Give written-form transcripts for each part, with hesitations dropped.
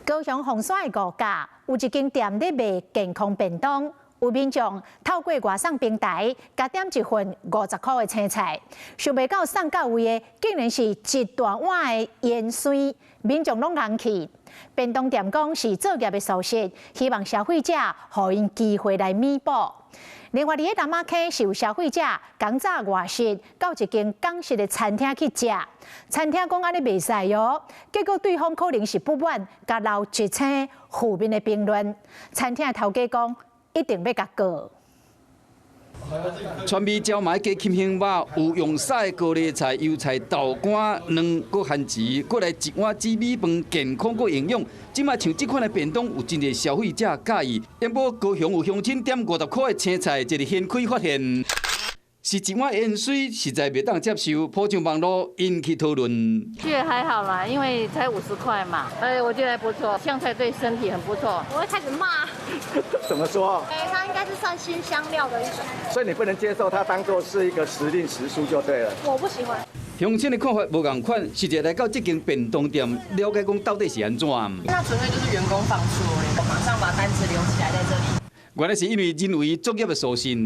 高雄洪山的五甲有一间店咧卖健康便当，有民众透过外送平台加点一份50块的青菜，想袂到送到位的竟然是一大碗的盐水，民众拢人气。便当店讲是作业的疏失，希望消费者互因机会来弥补。另外，伫咧南马溪是有消费者刚早外食到一间港式的餐厅去食，餐厅讲安尼袂使哟，结果对方可能是不满，甲留一星负面的评论。餐厅的头家讲一定要甲告。川味椒麻加金香肉，有用晒的高丽菜、油菜、豆干、卵，搁番薯，搁来一碗紫米饭，健康搁营养。即卖像这款的便当，有真侪消费者介意。因无高雄有乡亲点50块的青菜，一日掀开发现是一碗盐水，实在袂当接受，铺上网络引起讨论。觉得还好啦，因为才50块嘛，我觉得还不错，香菜对身体很不错。我会开始骂。怎么说？它应该是算新香料的一种，所以你不能接受它当做是一个时令时蔬就对了。我不喜欢。乡亲的看法无同款，实际来到这间便当店，了解讲到底是安怎。那纯粹就是员工放错了，马上把单子留起来在这里。原来是因为人为作业的疏失。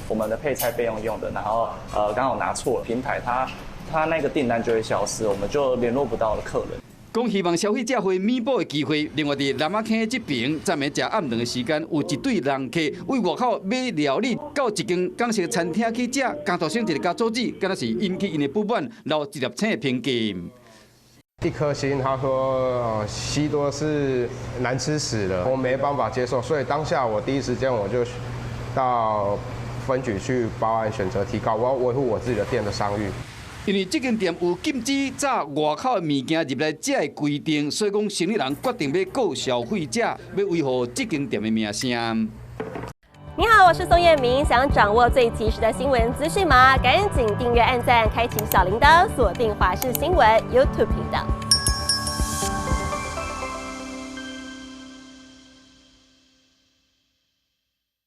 我们的配菜备用的，然后刚好拿错了平台，它那个订单就会消失，我们就联络不到客人。讲希望消费者会弥补的机会。另外，伫南马坑这边，昨暝食暗顿的时间，有一对人客为外口买料理，到一间港式餐厅去食，刚头先一个加桌子，敢若是引起因的不满，留一粒星的评价。1颗星，他说西多是难吃死了，我没办法接受，所以当下我第一时间我就到分局去报案，选择提告，我要维护我自己的店的商誉。因为这间店有禁止炸外口的物件入来食的规定，所以讲生意人决定要告消费者，要维护这间店的名声。你好，我是宋彦明，想掌握最及时的新闻资讯吗？赶紧订阅、按赞、开启小铃铛，锁定华视新闻 YouTube 频道。